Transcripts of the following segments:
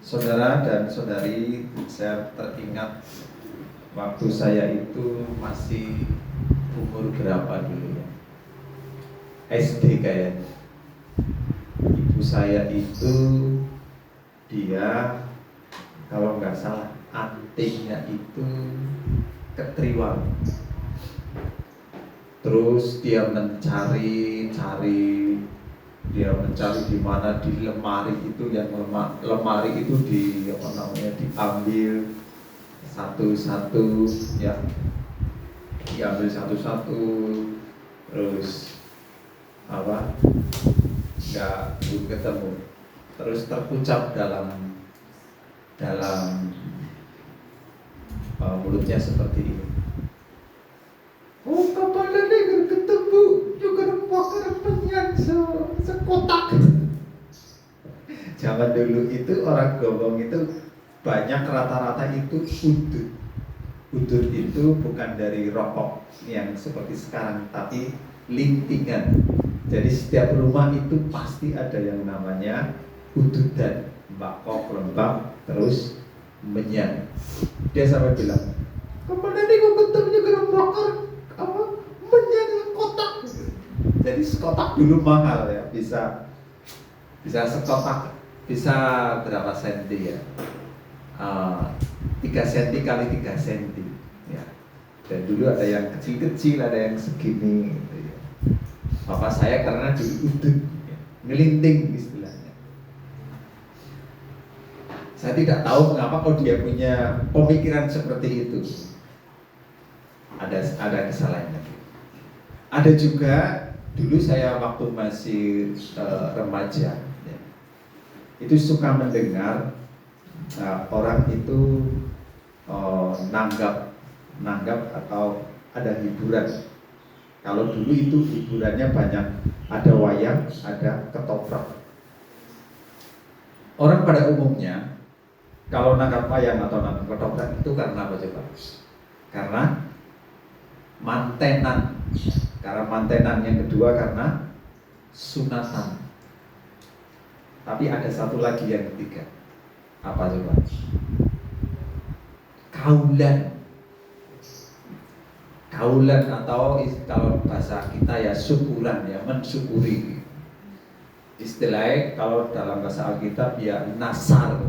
Saudara dan saudari, saya teringat waktu saya itu masih umur berapa dulu ya? SD kayaknya. Ibu saya itu dia kalau nggak salah antingnya itu ketriwang. Terus dia mencari dia mencari di mana di lemari itu, yang lemari itu diambil satu-satu ya, diambil satu-satu, terus nggak ketemu, terus terpucap dalam mulutnya seperti ini. Oh, kapan lagi ketemu juga bakar penyan sekotak. Zaman dulu itu orang Gombong itu banyak rata-rata itu udut. Udut itu bukan dari rokok yang seperti sekarang, tapi lintingan. Jadi setiap rumah itu pasti ada yang namanya udutan, bakok, lembab, terus menyan. Dia sampai bilang, kapan nanti kau ketemu juga bakar menyan kotak. Jadi sekotak dulu mahal ya, bisa sekotak, bisa berapa senti ya? 3 senti kali 3 senti ya. Dan dulu ada yang kecil-kecil, ada yang segini gitu ya. Bapak saya karena dulu udut ya, ngelinting istilahnya. Saya tidak tahu mengapa kalau dia punya pemikiran seperti itu. Ada kesalahannya. Ada juga dulu saya waktu masih remaja ya, itu suka mendengar orang itu nanggap atau ada hiburan. Kalau dulu itu hiburannya banyak, ada wayang, ada ketoprak. Orang pada umumnya kalau nanggap wayang atau nanggap ketoprak itu karena apa coba? Karena mantenan. Karena mantenan, yang kedua karena sunatan. Tapi ada satu lagi yang ketiga. Apa coba? Kaulan atau kalau bahasa kita ya syukuran ya, mensyukuri. Istilahnya kalau dalam bahasa Alkitab ya nasar.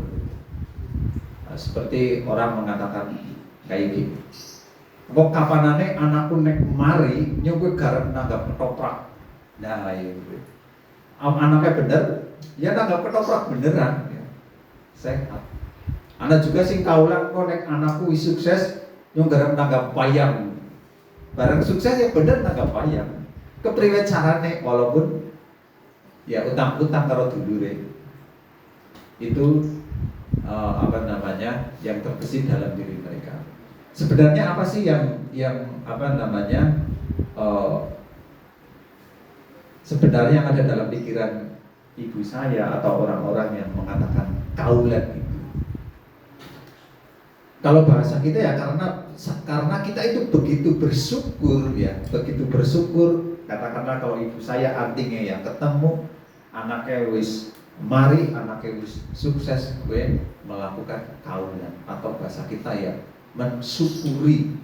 Seperti orang mengatakan kayak gini. Kok kapanane anakku nek mari nyoba garap nanggap ketoprak. Nah, itu. Anaknya bener, ya nanggap ketoprak beneran ya. Sehat. Anak juga sing kaulan kok nek anakku wis sukses nyoba garap nanggap wayang. Barang sukses ya bener nanggap wayang. Kepriwe carane walaupun ya utang-utang karo dulure. Itu yang terbesit dalam diri mereka. Sebenarnya apa sih yang sebenarnya yang ada dalam pikiran ibu saya atau orang-orang yang mengatakan kaulan itu? Kalau bahasa kita ya karena kita itu begitu bersyukur ya, katakanlah kalau ibu saya artinya ya ketemu anaknya wis mari, anaknya wis sukses, gue melakukan kaulan, atau bahasa kita ya mensyukuri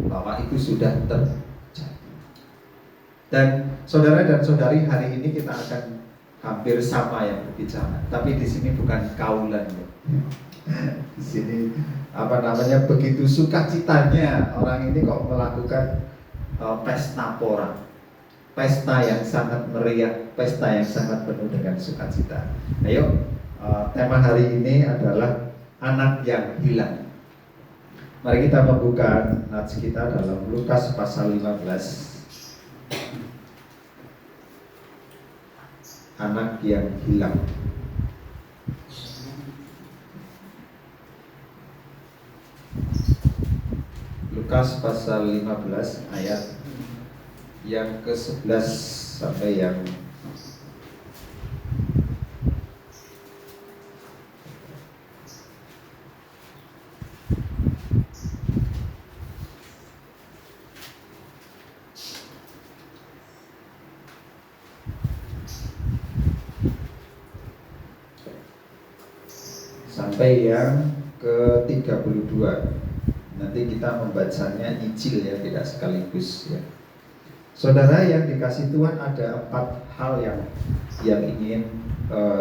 bahwa itu sudah terjadi. Dan saudara dan saudari, hari ini kita akan hampir sama yang berbicara, tapi di sini bukan kaulan ya. Di sini begitu sukacitanya orang ini kok melakukan pesta pora, pesta yang sangat meriah, pesta yang sangat penuh dengan sukacita. Ayo, tema hari ini adalah anak yang hilang. Mari kita membuka nats kita dalam Lukas pasal 15. Anak yang hilang. Lukas pasal 15 ayat yang ke-11 sampai yang sampai yang ke-32. Nanti kita membacanya nyicil ya, tidak sekaligus ya. Saudara yang dikasih Tuhan, ada 4 hal yang ingin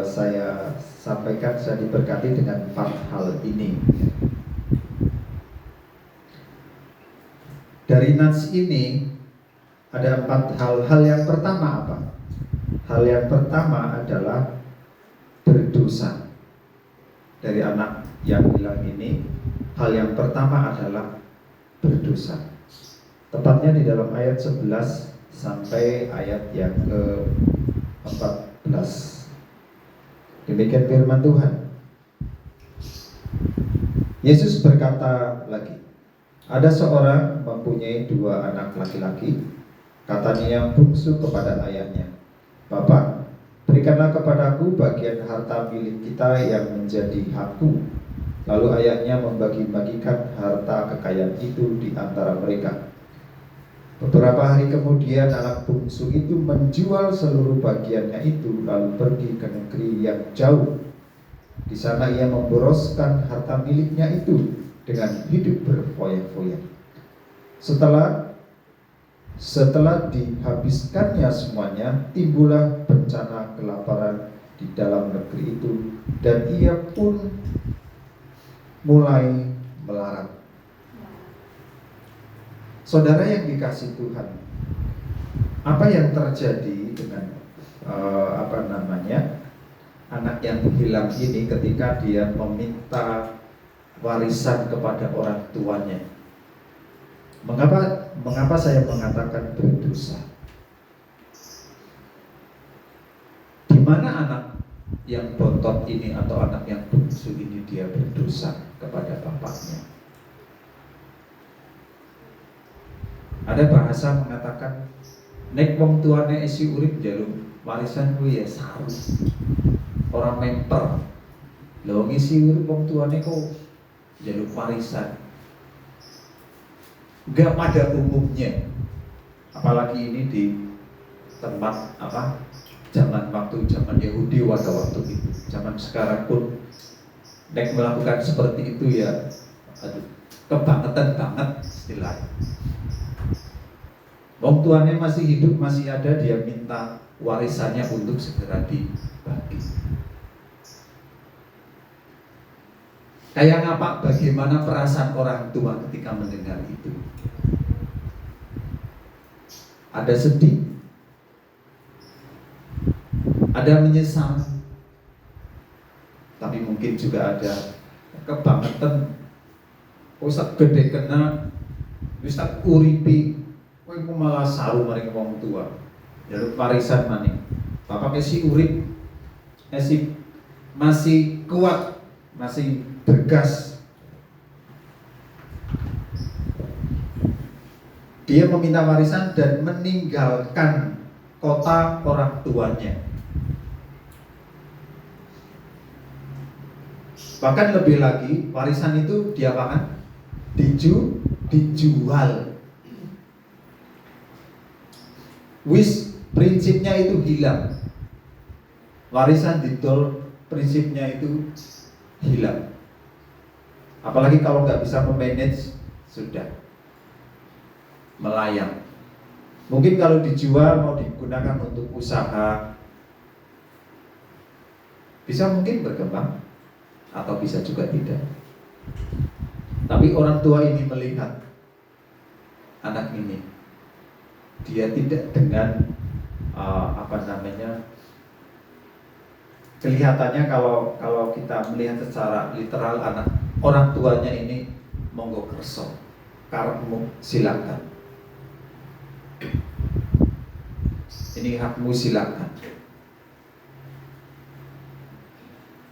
saya sampaikan. Saya diberkati dengan 4 hal ini. Dari nats ini ada 4 hal. Hal yang pertama apa? Hal yang pertama adalah berdosa. Dari anak yang hilang ini, hal yang pertama adalah berdosa. Tepatnya di dalam ayat 11 sampai ayat yang ke-14. Demikian firman Tuhan. Yesus berkata lagi, ada seorang mempunyai 2 anak laki-laki. Katanya yang bungsu kepada ayahnya, Bapak, berikanlah kepadaku bagian harta milik kita yang menjadi hakku. Lalu ayahnya membagi-bagikan harta kekayaan itu di antara mereka. Beberapa hari kemudian anak bungsu itu menjual seluruh bagiannya itu, lalu pergi ke negeri yang jauh. Di sana ia memboroskan harta miliknya itu dengan hidup berfoya-foya. Setelah dihabiskannya semuanya, timbullah bencana kelaparan di dalam negeri itu, dan ia pun mulai melarat. Saudara yang dikasih Tuhan, apa yang terjadi dengan anak yang hilang ini ketika dia meminta warisan kepada orang tuanya? Mengapa saya mengatakan berdosa? Di mana anak yang bontot ini atau anak yang bungsu ini dia berdosa kepada bapaknya? Ada bahasa mengatakan, nek wong tuane isi urip njaluk warisan kuwi ya saru. Orang memper. Lho ngisi urip wong tuane kok njaluk warisan. Enggak pada umumnya. Apalagi ini di tempat zaman Yahudi pada waktu itu. Zaman sekarang pun nek melakukan seperti itu ya kebangetan banget istilahnya. Wong tuanya masih hidup, masih ada, dia minta warisannya untuk segera dibagi. Kayak apa? Bagaimana perasaan orang tua ketika mendengar itu? Ada sedih, ada menyesal, tapi mungkin juga ada kebangetan. Wis tak gede kena, wis tak uripi. Kowe malah saru maring wong tua. Jaluk warisan maning. Bapak kesi urip, masih kuat, masih bergas. Dia meminta warisan dan meninggalkan kota orang tuanya. Bahkan lebih lagi, warisan itu diapakan? Dijual. Prinsipnya itu hilang. Warisan didol, prinsipnya itu hilang. Apalagi kalau nggak bisa memanage, sudah melayang. Mungkin kalau dijual mau digunakan untuk usaha, bisa mungkin berkembang, atau bisa juga tidak. Tapi orang tua ini melihat anak ini, dia tidak dengan kelihatannya kalau kita melihat secara literal, anak orang tuanya ini monggo kerso, karepmu silakan, ini hakmu silakan.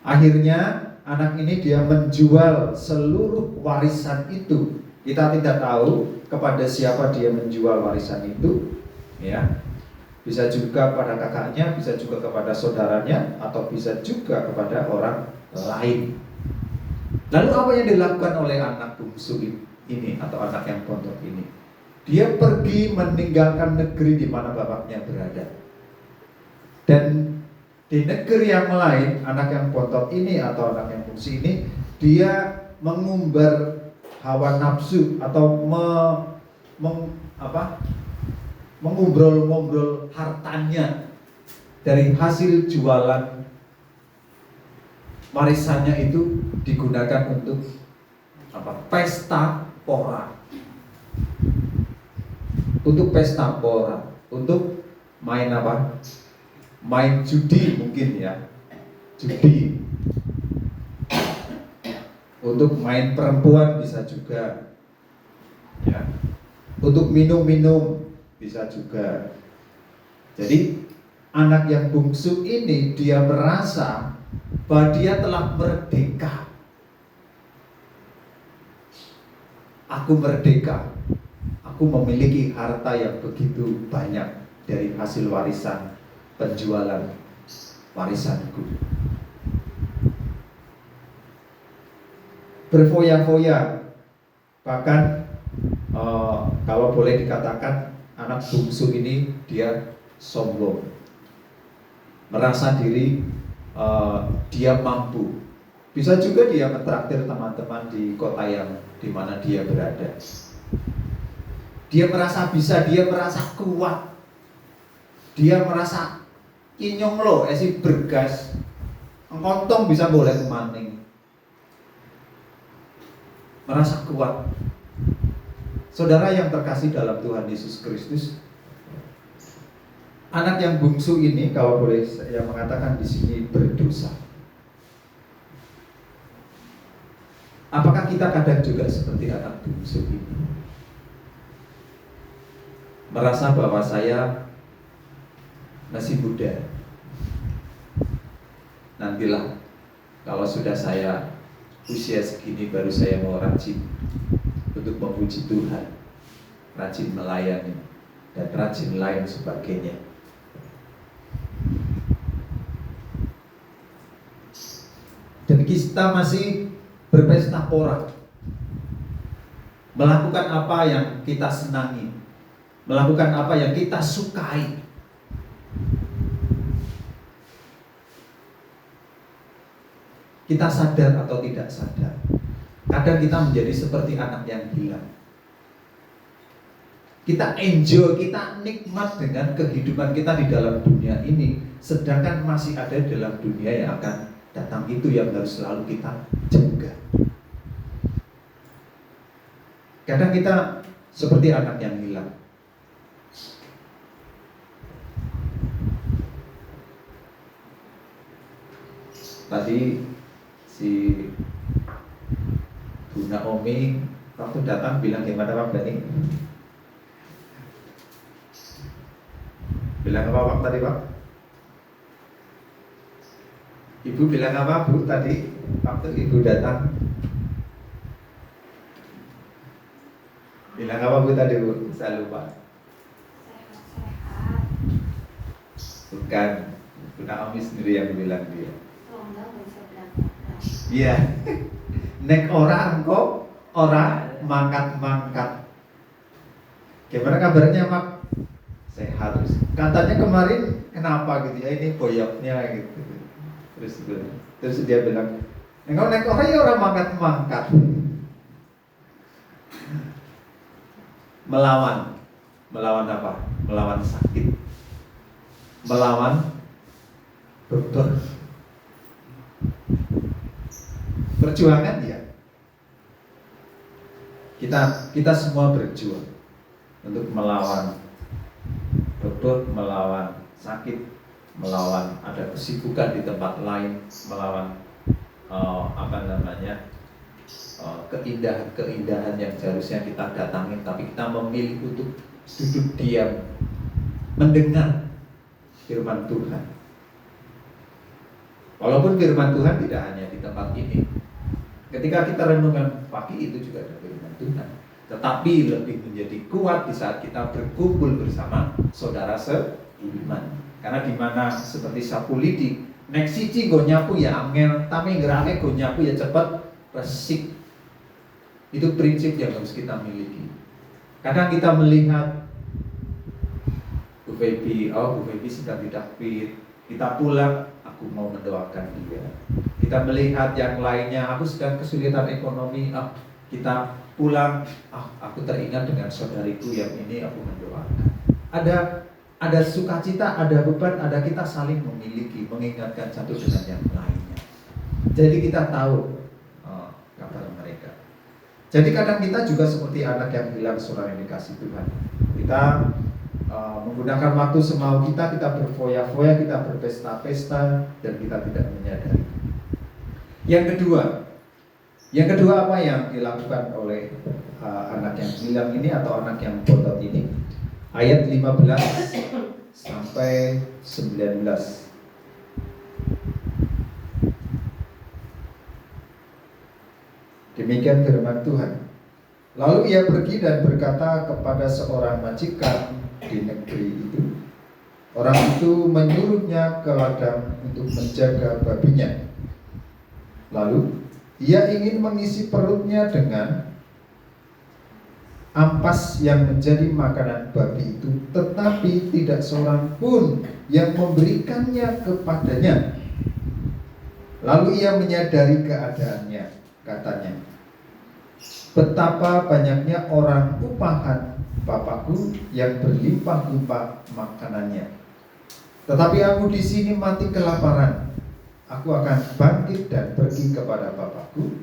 Akhirnya anak ini dia menjual seluruh warisan itu. Kita tidak tahu kepada siapa dia menjual warisan itu, ya. Bisa juga pada kakaknya, bisa juga kepada saudaranya, atau bisa juga kepada orang lain. Lalu apa yang dilakukan oleh anak bungsu ini atau anak yang bontot ini? Dia pergi meninggalkan negeri di mana bapaknya berada. Dan Di negeri yang lain, anak yang bontot ini atau anak yang bungsu ini, dia mengumbar hawa nafsu atau mengobrol-ngobrol hartanya dari hasil jualan warisannya itu digunakan untuk pesta pora, untuk main main judi mungkin ya, judi, untuk main perempuan bisa juga ya, untuk minum-minum bisa juga. Jadi anak yang bungsu ini dia merasa bahwa dia telah merdeka. Aku merdeka, aku memiliki harta yang begitu banyak dari hasil warisan penjualan warisanku. Berfoya-foya, bahkan kalau boleh dikatakan anak bungsu ini dia sombong, merasa diri dia mampu. Bisa juga dia mentraktir teman-teman di kota yang di mana dia berada. Dia merasa bisa, dia merasa kuat, dia merasa inyong lo, esi bergas, engkontong bisa boleh maning, merasa kuat. Saudara yang terkasih dalam Tuhan Yesus Kristus, anak yang bungsu ini, kalau boleh saya mengatakan di sini, berdosa. Apakah kita kadang juga seperti anak bungsu ini? Merasa bahwa saya masih muda, nantilah kalau sudah saya usia segini baru saya mau rajin untuk memuji Tuhan, rajin melayani, dan rajin lain sebagainya. Dan kita masih berpesta pora, melakukan apa yang kita senangi, melakukan apa yang kita sukai. Kita sadar atau tidak sadar, kadang kita menjadi seperti anak yang hilang. Kita enjoy, kita nikmat dengan kehidupan kita di dalam dunia ini, sedangkan masih ada dalam dunia yang akan datang, itu yang harus selalu kita jaga. Kadang kita seperti anak yang hilang. Tadi si Bu Naomi waktu datang bilang gimana Pak Bani? Bilang apa Pak tadi Pak? Ibu bilang apa Bu tadi waktu Ibu datang? Bilang apa Bu tadi Bu? Saya lupa. Sehat-sehat. Bukan, Bu Naomi sendiri yang bilang dia. Iya. Nek orang kok orang mangkat-mangkat. Gimana kabarnya Mak? Sehat terus. Katanya kemarin kenapa gitu ya, ini boyoknya gitu. Terus dia bilang, nek orang ya orang mangkat-mangkat. Melawan apa? Melawan sakit, melawan beban. Perjuangan ya. Kita semua berjuang untuk melawan beban, melawan sakit, melawan ada kesibukan di tempat lain, melawan keindahan-keindahan yang seharusnya kita datangin, tapi kita memilih untuk duduk diam mendengar firman Tuhan. Walaupun firman Tuhan tidak hanya di tempat ini, ketika kita renungan pagi itu juga ada firman Tuhan, tetapi lebih menjadi kuat di saat kita berkumpul bersama saudara seiman. Karena di mana seperti sapu lidi, nek siji go nyapu ya angel, tapi ngerake go nyapu ya cepat resik. Itu prinsip yang harus kita miliki. Kadang kita melihat Bu Feby sedang didakpir, kita pulang aku mau mendoakan dia. Kita melihat yang lainnya, aku sedang kesulitan ekonomi, kita pulang, aku teringat dengan saudariku yang ini, aku mendoakan. Ada sukacita, ada beban, ada kita saling memiliki, mengingatkan satu dengan yang lainnya. Jadi kita tahu kabar mereka. Jadi kadang kita juga seperti anak yang hilang, saudara yang dikasih Tuhan. Kita menggunakan waktu semau kita berfoya-foya, kita berpesta-pesta, dan kita tidak menyadari. Yang kedua apa yang dilakukan oleh anak yang hilang ini atau anak yang botot ini? Ayat 15 sampai 19. Demikian firman Tuhan. Lalu ia pergi dan berkata kepada seorang majikan di negeri itu. Orang itu menyuruhnya ke ladang untuk menjaga babinya. Lalu ia ingin mengisi perutnya dengan ampas yang menjadi makanan babi itu, tetapi tidak seorang pun yang memberikannya kepadanya. Lalu ia menyadari keadaannya, katanya, betapa banyaknya orang upahan Bapakku yang berlimpah-limpah makanannya, tetapi aku di sini mati kelaparan. Aku akan bangkit dan pergi kepada Bapakku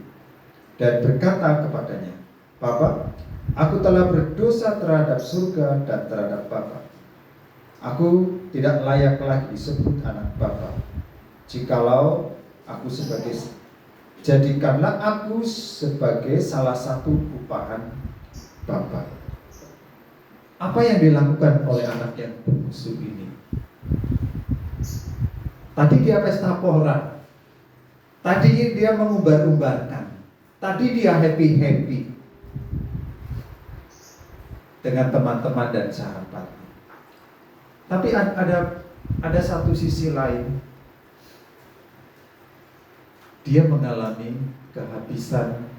dan berkata kepadanya, Bapa, aku telah berdosa terhadap surga dan terhadap Bapa. Aku tidak layak lagi disebut anak Bapa. Jikalau aku jadikanlah aku sebagai salah satu upahan Bapa. Apa yang dilakukan oleh anak yang bungsu ini? Tadi dia pesta pora, tadi dia mengumbar-umbarkan, tadi dia happy-happy dengan teman-teman dan sahabat. Tapi ada satu sisi lain, dia mengalami kehabisan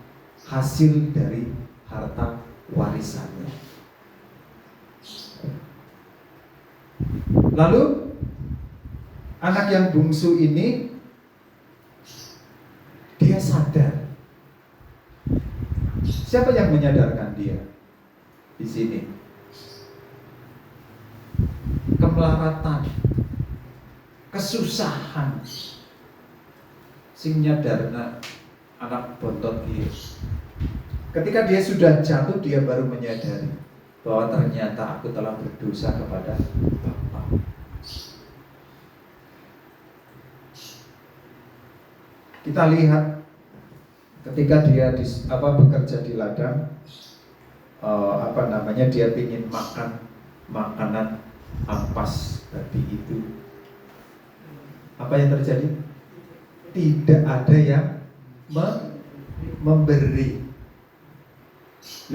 hasil dari harta warisannya. Lalu anak yang bungsu ini dia sadar. Siapa yang menyadarkan dia di sini? Kemelaratan, kesusahan, sing nyadarna anak bontot dia. Ketika dia sudah jatuh, dia baru menyadari bahwa ternyata aku telah berdosa kepada Bapa. Kita lihat ketika dia bekerja di ladang, dia ingin makan makanan ampas babi itu. Apa yang terjadi? Tidak ada yang memberi.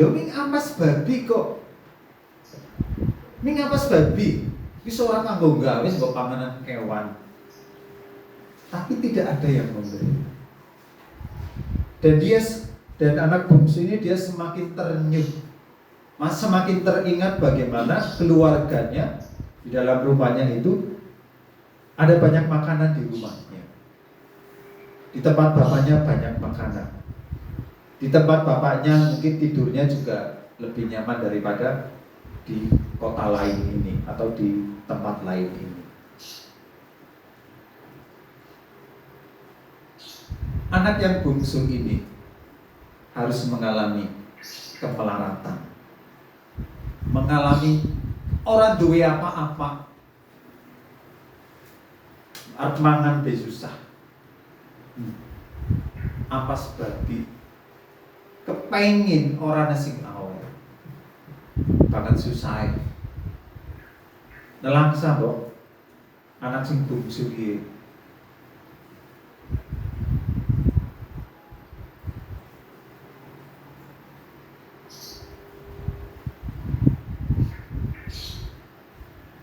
Loh, ini ampas babi kok? Ini ampas babi. Ini seorang kanggo gawe mbok panganan kewan. Tapi tidak ada yang memberi. Dan anak bungsu ini dia semakin terenyuh, semakin teringat bagaimana keluarganya di dalam rumahnya itu ada banyak makanan di rumahnya. Di tempat bapaknya banyak makanan. Di tempat bapaknya mungkin tidurnya juga lebih nyaman daripada di kota lain ini atau di tempat lain ini. Anak yang bungsu ini harus mengalami kemelaratan, mengalami orang duwe apa-apa, mangan be susah, ampas babi, kepengin orang sing awal, banget susah, nelangsa kok, anak sing bungsu iki.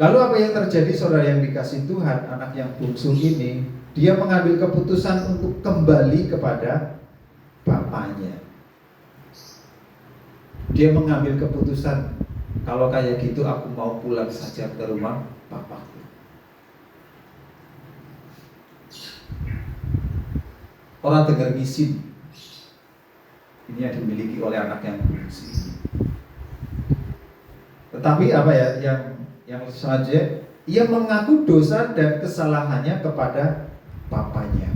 Lalu apa yang terjadi, saudara yang dikasih Tuhan? Anak yang bungsu ini, dia mengambil keputusan untuk kembali kepada bapaknya. Dia mengambil keputusan, kalau kayak gitu aku mau pulang saja ke rumah bapakku. Orang dengar ngisin. Ini yang dimiliki oleh anak yang bungsu ini. Tetapi apa ya yang selanjutnya, ia mengaku dosa dan kesalahannya kepada papanya.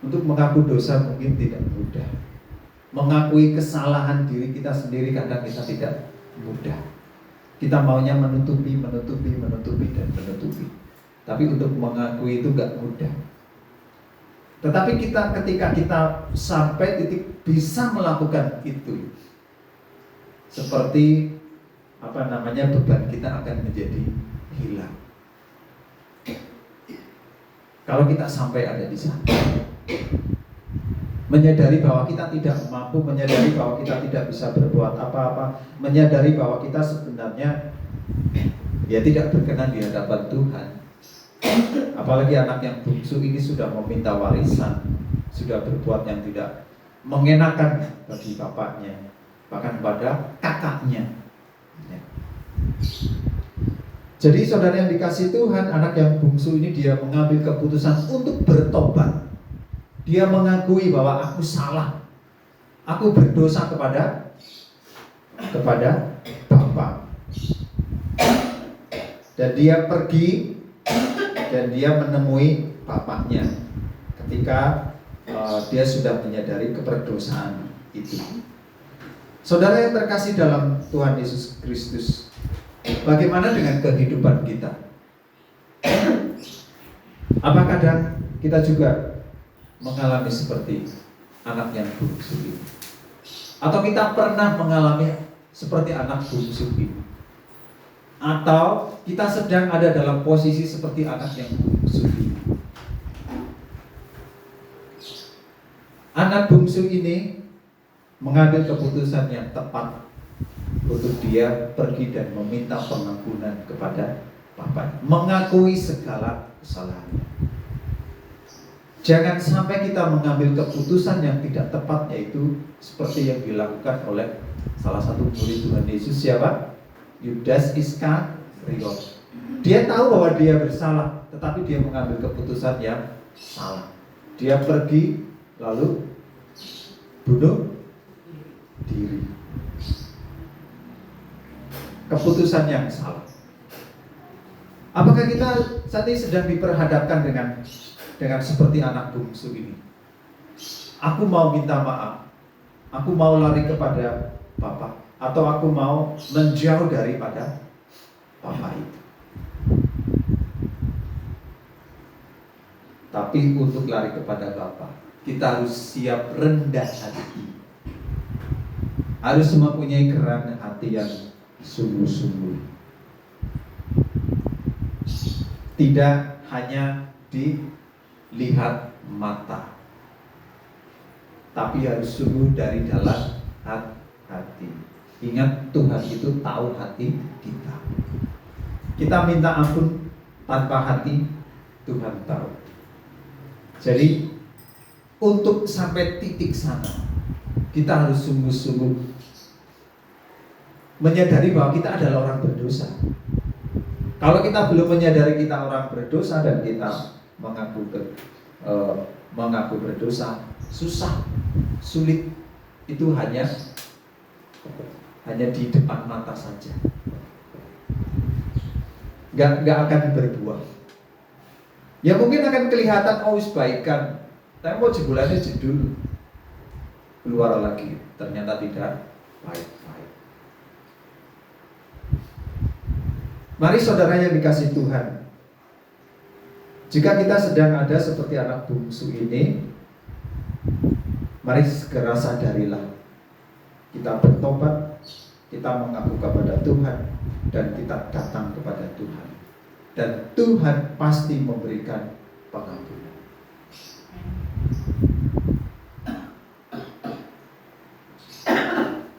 Untuk mengaku dosa mungkin tidak mudah. Mengakui kesalahan diri kita sendiri kadang kita tidak mudah. Kita maunya menutupi. Tapi untuk mengakui itu gak mudah. Tetapi ketika kita sampai titik bisa melakukan itu, seperti beban kita akan menjadi hilang. Kalau kita sampai ada di sana, menyadari bahwa kita tidak mampu, menyadari bahwa kita tidak bisa berbuat apa-apa, menyadari bahwa kita sebenarnya tidak berkenan di hadapan Tuhan. Apalagi anak yang bungsu ini sudah meminta warisan, sudah berbuat yang tidak mengenakan bagi bapaknya, bahkan pada kakaknya. Jadi saudara yang dikasih Tuhan, anak yang bungsu ini dia mengambil keputusan untuk bertobat. Dia mengakui bahwa aku salah, aku berdosa kepada Bapa. Dan dia pergi dan dia menemui bapaknya ketika dia sudah menyadari keberdosaan itu. Saudara yang terkasih dalam Tuhan Yesus Kristus, bagaimana dengan kehidupan kita? Apa kadang kita juga mengalami seperti anak yang bungsu ini? Atau kita pernah mengalami seperti anak bungsu ini? Atau kita sedang ada dalam posisi seperti anak yang bungsu ini? Anak bungsu ini mengambil keputusan yang tepat untuk dia pergi dan meminta pengampunan kepada Bapa, mengakui segala kesalahannya. Jangan sampai kita mengambil keputusan yang tidak tepat, yaitu seperti yang dilakukan oleh salah satu murid Tuhan Yesus, siapa? Yudas Iskariot. Dia tahu bahwa dia bersalah, tetapi dia mengambil keputusan yang salah. Dia pergi lalu bunuh diri. Keputusan yang salah. Apakah kita saat ini sedang diperhadapkan dengan seperti anak bungsu ini? Aku mau minta maaf, aku mau lari kepada Bapa, atau aku mau menjauh daripada Bapa itu. Tapi untuk lari kepada Bapa, kita harus siap rendah hati, harus mempunyai kerendahan hati yang sungguh-sungguh. Tidak hanya dilihat mata, tapi harus sungguh dari dalam hati. Ingat, Tuhan itu tahu hati kita. Kita minta ampun tanpa hati, Tuhan tahu. Jadi untuk sampai titik sana, kita harus sungguh-sungguh menyadari bahwa kita adalah orang berdosa. Kalau kita belum menyadari kita orang berdosa dan kita mengaku berdosa, susah, sulit. Itu hanya di depan mata saja, nggak akan berbuah. Ya mungkin akan kelihatan, oh baikan, tapi mau jebulannya jedul, keluar lagi, ternyata tidak baik-baik. Mari saudara yang dikasih Tuhan, jika kita sedang ada seperti anak bungsu ini, mari segera sadarilah. Kita bertobat, kita mengaku kepada Tuhan, dan kita datang kepada Tuhan. Dan Tuhan pasti memberikan pengampunan.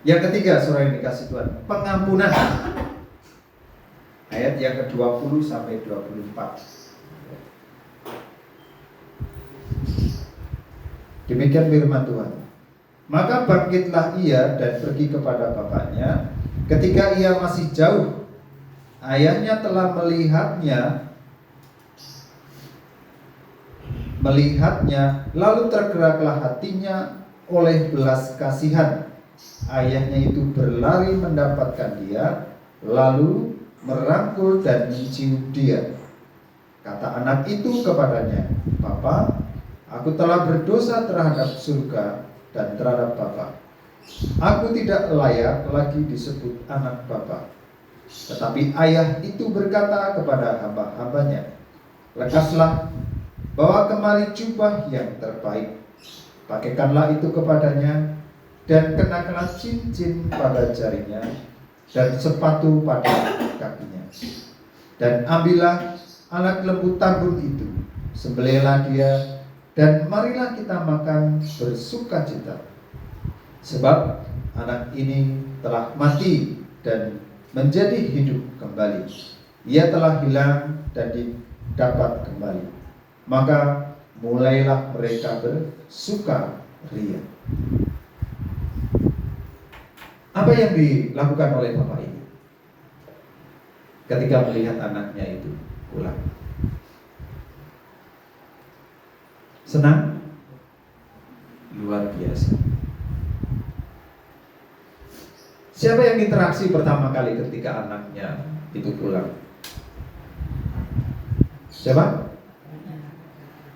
Yang ketiga, saudara yang dikasih Tuhan, pengampunan. Ayat yang ke-20 sampai 24. Demikian firman Tuhan. Maka bangkitlah ia dan pergi kepada bapaknya. Ketika ia masih jauh, ayahnya telah melihatnya, lalu tergeraklah hatinya oleh belas kasihan. Ayahnya itu berlari mendapatkan dia, lalu merangkul dan mencium dia. Kata anak itu kepadanya, "Bapa, aku telah berdosa terhadap surga dan terhadap Bapa. Aku tidak layak lagi disebut anak Bapa." Tetapi ayah itu berkata kepada hamba-hambanya, "Lekaslah, bawa kemari jubah yang terbaik, pakaikanlah itu kepadanya, dan kenakanlah cincin pada jarinya, dan sepatu pada kakinya. Dan ambillah anak lembu tambun itu, sembelihlah dia, dan marilah kita makan bersukacita. Sebab anak ini telah mati dan menjadi hidup kembali. Ia telah hilang dan didapat kembali." Maka mulailah mereka bersukaria. Apa yang dilakukan oleh bapak ini ketika melihat anaknya itu pulang? Senang? Luar biasa. Siapa yang interaksi pertama kali ketika anaknya itu pulang? Siapa?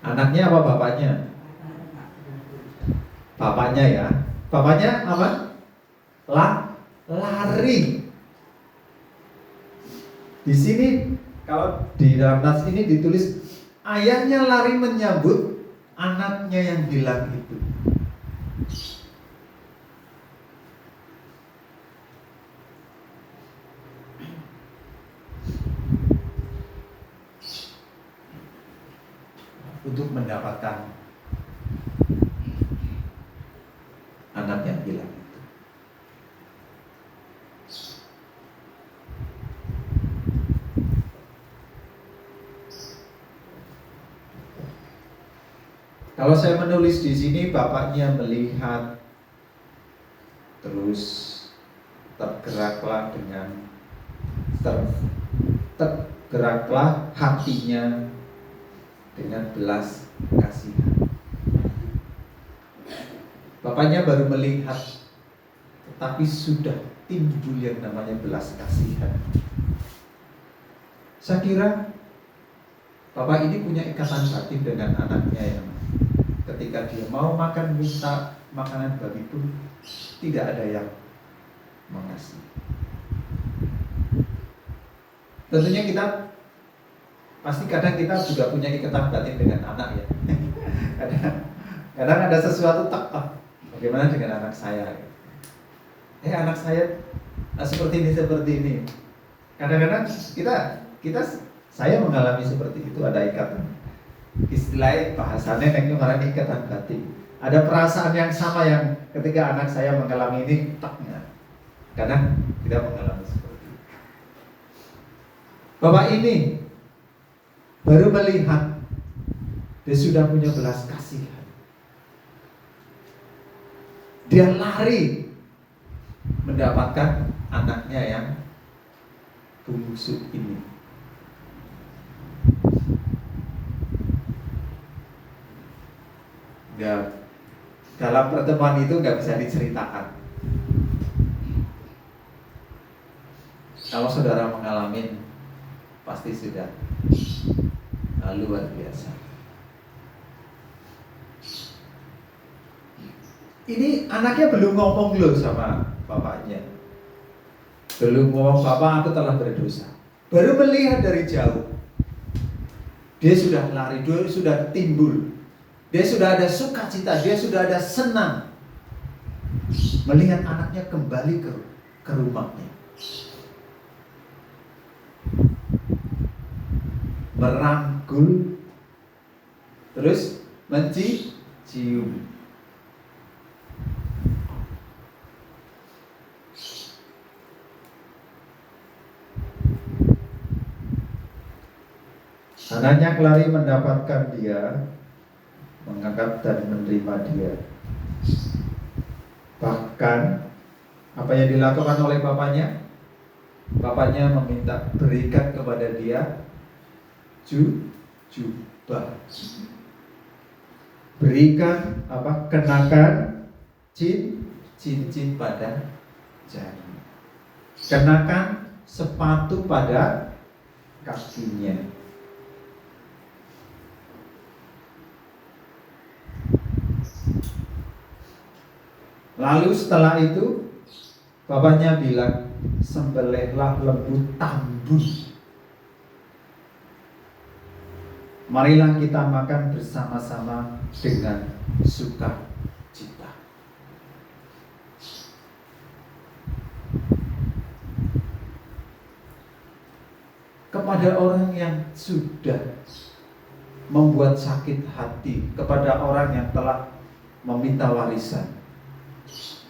Anaknya apa bapaknya? Bapaknya ya. Bapaknya apa? Lari. Di sini kalau di dalam nas ini ditulis ayahnya lari menyambut anaknya yang hilang itu. Untuk mendapatkan anak yang hilang itu. Kalau saya menulis di sini, bapaknya melihat, terus tergeraklah tergeraklah hatinya dengan belas kasihan. Bapaknya baru melihat, tetapi sudah timbul yang namanya belas kasihan. Saya kira bapak ini punya ikatan batin dengan anaknya yang ketika dia mau makan minta makanan babi pun tidak ada yang mengasih. Tentunya kita pasti kadang kita juga punya ikatan batin dengan anak ya. Kadang ada sesuatu bagaimana dengan anak saya? Anak saya seperti ini. Kadang-kadang saya mengalami seperti itu, ada ikatan. Istilah bahasanya yang mengalami ikatan batin. Ada perasaan yang sama yang ketika anak saya mengalami ini, kadang tidak mengalami seperti itu. Bapak ini baru melihat, dia sudah punya belas kasihan. Dia lari mendapatkan anaknya yang bungsu ini. Dalam pertemuan itu nggak bisa diceritakan. Kalau saudara mengalami, pasti sudah luar biasa. Ini anaknya belum ngomong loh sama bapaknya. Belum ngomong, "Bapak, aku telah berdosa." Baru melihat dari jauh. Dia sudah lari, dia sudah timbul. Dia sudah ada sukacita, dia sudah ada senang melihat anaknya kembali ke rumahnya. Merangkul, terus mencium. Anaknya lari mendapatkan dia, mengangkat dan menerima dia. Bahkan apa yang dilakukan oleh bapaknya? Bapaknya meminta berikan kepada dia jubah. Berikan kenakan cincin pada jari. Kenakan sepatu pada kakinya. Lalu setelah itu bapaknya bilang, sembelihlah lembu tambun. Marilah kita makan bersama-sama dengan sukacita. Kepada orang yang sudah membuat sakit hati, kepada orang yang telah meminta warisan,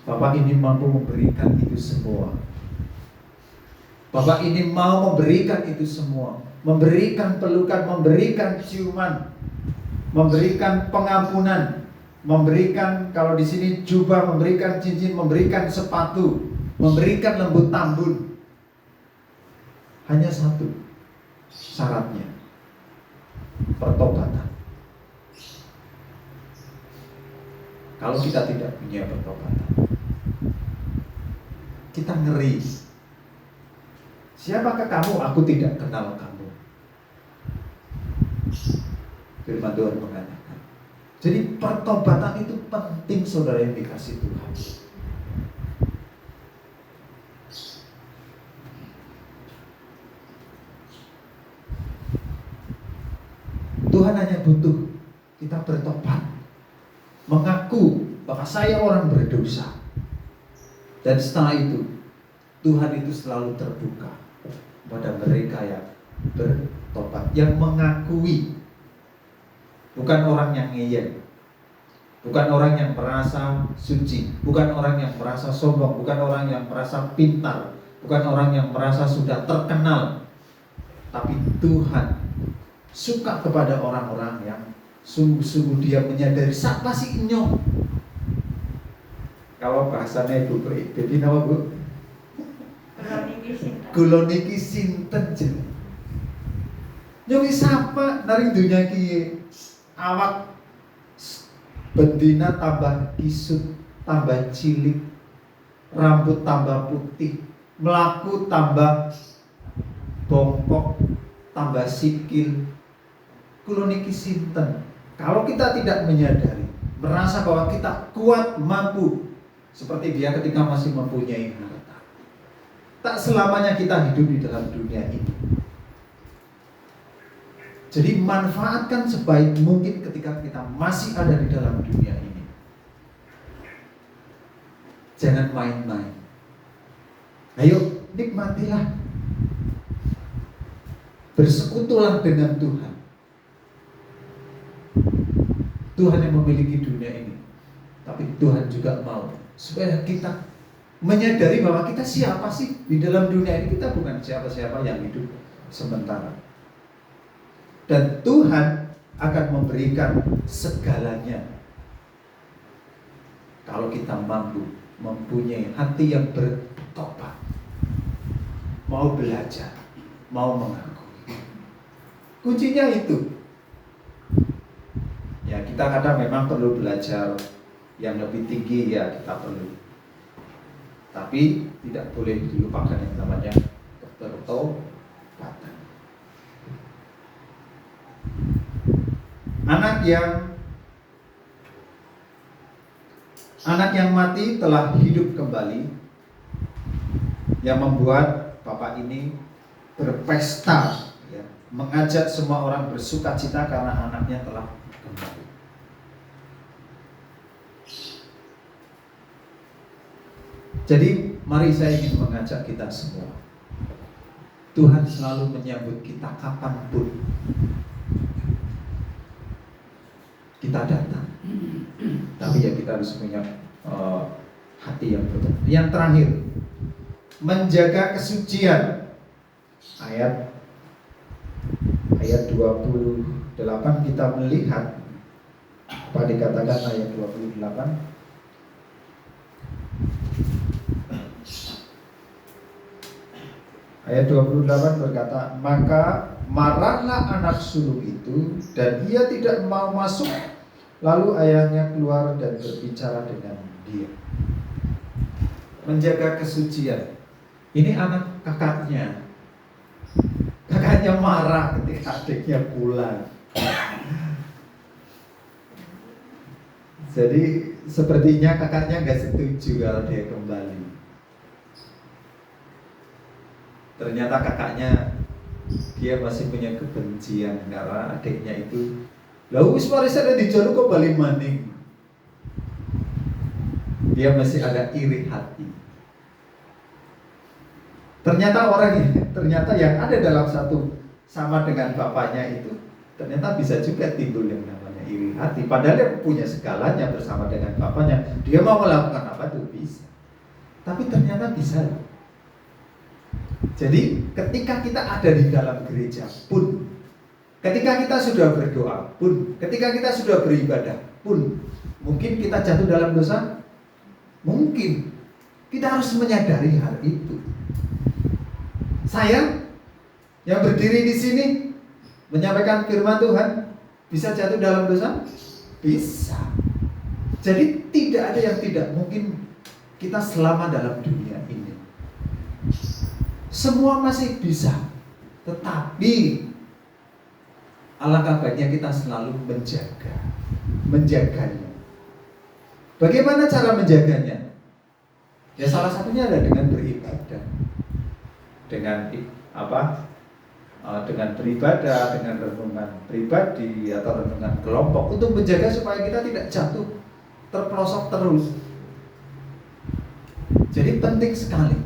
Bapak ini mampu memberikan itu semua. Bapak ini mau memberikan itu semua. Memberikan pelukan, memberikan ciuman, memberikan pengampunan, memberikan, kalau di sini jubah, memberikan cincin, memberikan sepatu, memberikan lembu tambun. Hanya satu syaratnya, pertobatan. Kalau kita tidak punya pertobatan, kita ngeri. Siapakah kamu? Aku tidak kenal kamu. Firman Tuhan mengatakan. Jadi pertobatan itu penting, saudara yang dikasih Tuhan. Tuhan hanya butuh kita bertobat, mengaku bahwa saya orang berdosa. Dan setelah itu Tuhan itu selalu terbuka pada mereka yang bertobat, yang mengakui. Bukan orang yang ngeyel, bukan orang yang merasa suci, bukan orang yang merasa sombong, bukan orang yang merasa pintar, bukan orang yang merasa sudah terkenal. Tapi Tuhan suka kepada orang-orang yang sungguh-sungguh dia menyadari siapa sih nyong. Kalau bahasanya Ibu Bebi nama Bu? Kulo niki sinten jeneng. Nyong sapa naring dunya ki awak betina tambah kisut, tambah cilik, rambut tambah putih, melaku tambah bongkok, tambah sikil. Kulo niki sinten. Kalau kita tidak menyadari, merasa bahwa kita kuat, mampu, seperti dia ketika masih mempunyai harta, tak selamanya kita hidup di dalam dunia ini. Jadi manfaatkan sebaik mungkin ketika kita masih ada di dalam dunia ini. Jangan main-main. Ayo nikmatilah, bersekutulah dengan Tuhan. Tuhan yang memiliki dunia ini, tapi Tuhan juga mau supaya kita menyadari bahwa kita siapa sih di dalam dunia ini. Kita bukan siapa-siapa yang hidup sementara. Dan Tuhan akan memberikan segalanya kalau kita mampu mempunyai hati yang bertobat, mau belajar, mau mengakui. Kuncinya itu. Ya, kita kadang memang perlu belajar yang lebih tinggi, ya kita perlu. Tapi tidak boleh dilupakan yang namanya pertobatan. Anak yang mati telah hidup kembali, yang membuat Bapak ini berpesta, ya, mengajak semua orang bersukacita karena anaknya telah kembali. Jadi mari saya ingin mengajak kita semua. Tuhan selalu menyambut kita kapanpun kita datang. Tapi ya kita harus punya hati yang betul. Yang terakhir, menjaga kesucian. Ayat 28 kita melihat apa dikatakan ayat 28. Ayat 28 berkata, maka marahlah anak sulung itu dan ia tidak mau masuk. Lalu ayahnya keluar dan berbicara dengan dia. Menjaga kesucian. Ini anak kakaknya. Kakaknya marah ketika adiknya pulang. Jadi sepertinya kakaknya gak setuju kalau dia kembali. Ternyata kakaknya dia masih punya kebencian karena adiknya itu wis warisane dijaluk kok bali maning. Dia masih ada iri hati. Ternyata yang ada dalam satu sama dengan bapaknya itu ternyata bisa juga timbul yang namanya iri hati. Padahal dia punya segalanya bersama dengan bapaknya. Dia mau melakukan apa tuh bisa. Tapi ternyata bisa. Jadi ketika kita ada di dalam gereja pun, ketika kita sudah berdoa pun, ketika kita sudah beribadah pun, mungkin kita jatuh dalam dosa. Mungkin kita harus menyadari hal itu. Saya yang berdiri di sini menyampaikan firman Tuhan bisa jatuh dalam dosa? Bisa. Jadi tidak ada yang tidak mungkin kita selama dalam dunia ini. Semua masih bisa. Tetapi alangkah baiknya kita selalu menjaganya. Bagaimana cara menjaganya? Ya salah satunya adalah dengan beribadah. Dengan dengan beribadah, dengan renungan pribadi atau renungan kelompok untuk menjaga supaya kita tidak jatuh terpelosok terus. Jadi penting sekali.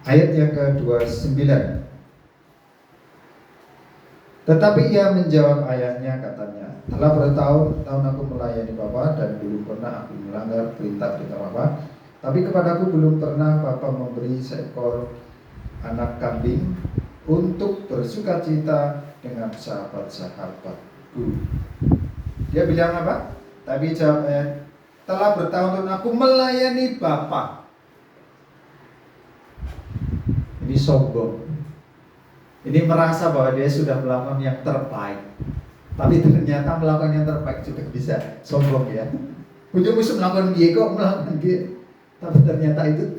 Ayat yang ke-29. Tetapi ia menjawab ayahnya, katanya, telah bertahun-tahun aku melayani Bapa dan belum pernah aku melanggar perintah-perintah Bapa. Tapi kepadaku belum pernah Bapa memberi seekor anak kambing untuk bersukacita dengan sahabat-sahabatku. Dia bilang apa? Tapi jawabnya, telah bertahun-tahun aku melayani Bapa. Ini sombong. Ini merasa bahwa dia sudah melakukan yang terbaik. Tapi ternyata melakukan yang terbaik juga bisa sombong ya. Ujung-ujung melakukan dia kok melakukan dia. Tapi ternyata itu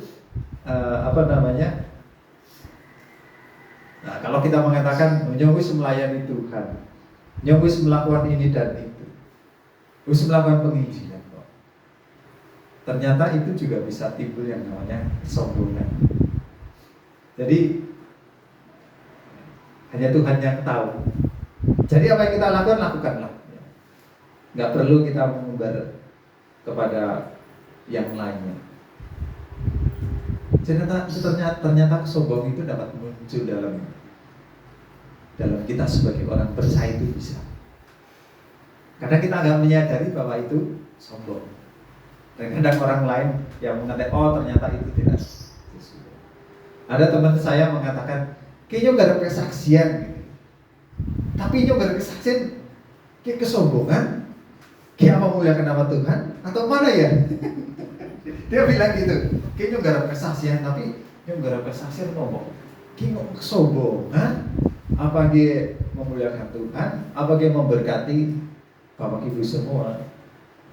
Nah, kalau kita mengatakan nyobus melayani Tuhan, nyobus melakukan ini dan itu, nyobus melakukan penginjilan kok. Ternyata itu juga bisa timbul yang namanya kesombongan. Jadi hanya Tuhan yang tahu. Jadi apa yang kita lakukanlah. Nggak perlu kita mengumbar kepada yang lainnya. Ternyata kesombongan itu dapat muncul dalam kita sebagai orang percaya itu bisa. Karena kita nggak menyadari bahwa itu sombong. Dan kadang orang lain yang mengatakan, oh ternyata itu tidak. Ada teman saya mengatakan, kayaknya nggak ada kesaksian, gitu. Tapi nggak ada kesaksian, kayak kesombongan, kayak memuliakan nama Tuhan, atau mana ya? Dia bilang gitu, kayaknya nggak ada kesaksian, tapi nggak ada kesaksian ngomong, kayak kesombongan, apa dia memuliakan Tuhan, apa dia memberkati bapak ibu semua.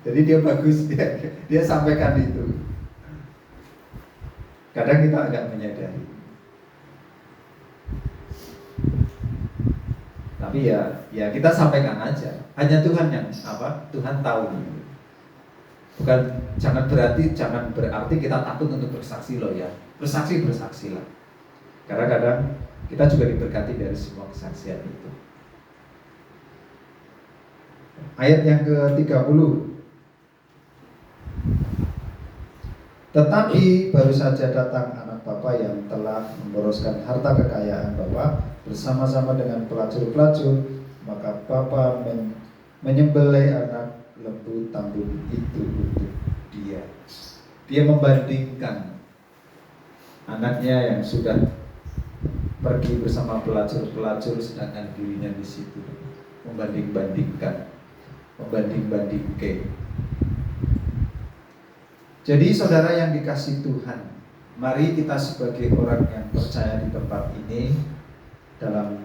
Jadi dia bagus, dia sampaikan itu. Kadang kita agak menyadari. Tapi ya kita sampaikan aja. Hanya Tuhan yang Tuhan tahu. Bukan jangan berarti kita takut untuk bersaksi loh ya. Bersaksilah. Karena kadang kita juga diberkati dari semua kesaksian itu. Ayat yang ke-30. Tetapi baru saja datang anak bapa yang telah memboroskan harta kekayaan bapa bersama-sama dengan pelacur-pelacur, maka bapa menyembelih anak lembu tambun itu untuk dia. Dia membandingkan anaknya yang sudah pergi bersama pelacur-pelacur sedangkan dirinya di situ. Membanding-bandingkan. Jadi saudara yang dikasihi Tuhan, mari kita sebagai orang yang percaya di tempat ini, dalam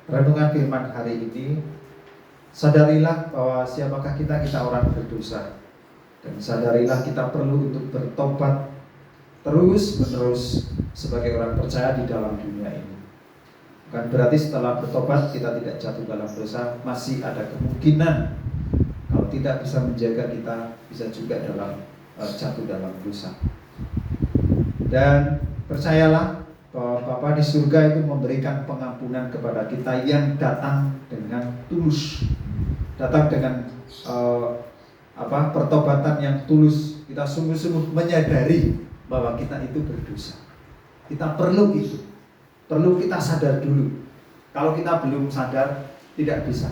renungan firman hari ini, sadarilah bahwa siapakah kita orang berdosa. Dan sadarilah kita perlu untuk bertobat terus-menerus sebagai orang percaya di dalam dunia ini. Bukan berarti setelah bertobat kita tidak jatuh dalam dosa. Masih ada kemungkinan kalau tidak bisa menjaga, kita bisa juga jatuh dalam dosa. Dan percayalah bahwa Bapa di surga itu memberikan pengampunan kepada kita yang datang dengan tulus, datang dengan pertobatan yang tulus. Kita sungguh-sungguh menyadari bahwa kita itu berdosa. Kita perlu itu, perlu kita sadar dulu. Kalau kita belum sadar, tidak bisa.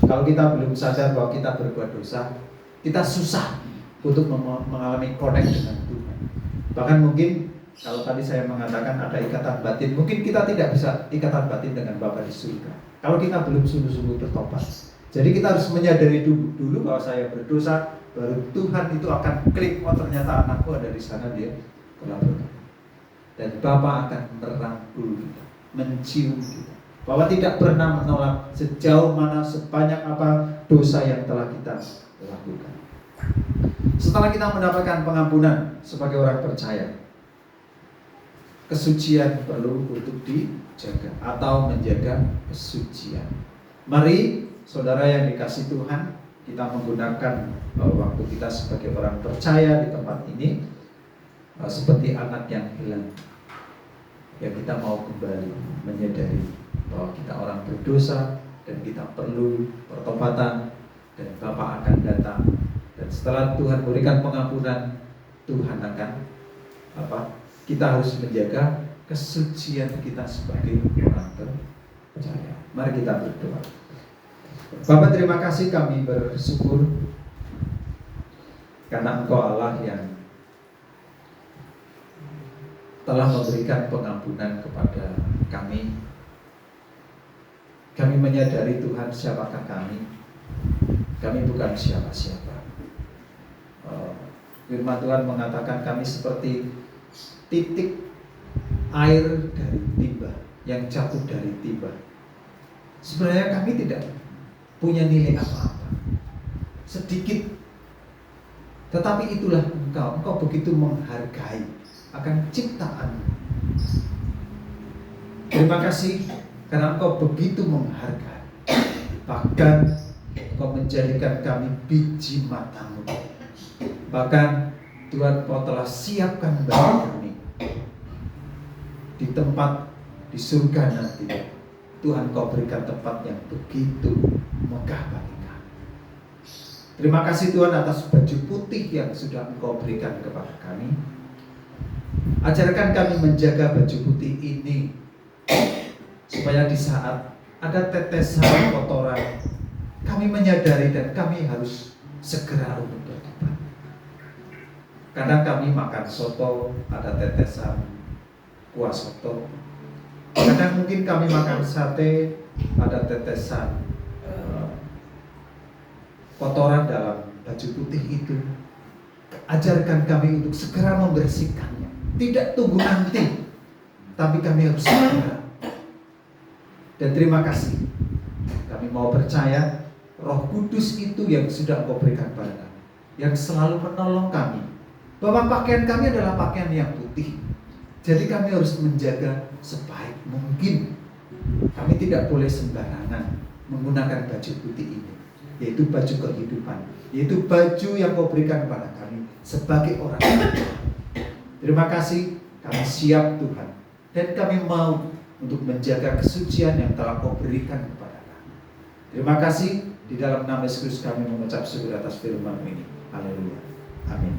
Kalau kita belum sadar bahwa kita berbuat dosa, kita susah untuk mengalami connect dengan Tuhan. Bahkan mungkin kalau tadi saya mengatakan ada ikatan batin, mungkin kita tidak bisa ikatan batin dengan Bapa di surga kalau kita belum sungguh-sungguh bertobat. Jadi kita harus menyadari dulu bahwa saya berdosa, baru Tuhan itu akan klik, oh ternyata anakku ada di sana, dia telah bertobat. Dan Bapa akan merangkul kita, mencium kita, bahwa tidak pernah menolak sejauh mana, sebanyak apa dosa yang telah kita lakukan. Setelah kita mendapatkan pengampunan sebagai orang percaya, kesucian perlu untuk dijaga atau menjaga kesucian. Mari saudara yang dikasihi Tuhan, kita menggunakan waktu kita sebagai orang percaya di tempat ini seperti anak yang hilang, yang kita mau kembali menyadari bahwa kita orang berdosa dan kita perlu pertobatan, dan Bapa akan datang. Dan setelah Tuhan berikan pengampunan, Tuhan akan kita harus menjaga kesucian kita sebagai orang percaya. Mari kita berdoa. Bapak, terima kasih, kami bersyukur karena Engkau Allah yang telah memberikan pengampunan kepada kami. Kami menyadari Tuhan siapakah kami. Kami bukan siapa-siapa. Firman Tuhan mengatakan kami seperti titik air dari timba, yang jatuh dari timba. Sebenarnya kami tidak punya nilai apa-apa, sedikit. Tetapi itulah Engkau begitu menghargai akan ciptaan. Terima kasih karena Engkau begitu menghargai. Bahkan Engkau menjadikan kami biji mata-Mu. Bahkan Tuhan, Engkau telah siapkan bagi kami di tempat di surga nanti. Tuhan, Kau berikan tempat yang begitu megah bagi kami. Terima kasih Tuhan atas baju putih yang sudah Engkau berikan kepada kami. Ajarkan kami menjaga baju putih ini, supaya di saat ada tetesan kotoran, kami menyadari dan kami harus segera untuk bertobat. Kadang kami makan soto, ada tetesan kuah soto. Kadang mungkin kami makan sate, ada tetesan kotoran dalam baju putih itu. Ajarkan kami untuk segera membersihkannya. Tidak tunggu nanti, tapi kami harus segera. Dan terima kasih, kami mau percaya Roh Kudus itu yang sudah Engkau berikan pada kami, yang selalu menolong kami, bahwa pakaian kami adalah pakaian yang putih. Jadi kami harus menjaga sebaik mungkin. Kami tidak boleh sembarangan menggunakan baju putih ini, yaitu baju kehidupan, yaitu baju yang Kau berikan kepada kami sebagai orang. Terima kasih, kami siap Tuhan, dan kami mau untuk menjaga kesucian yang telah Kau berikan kepada kami. Terima kasih, di dalam nama Yesus kami mengucap syukur atas firman ini. Haleluya. Amin.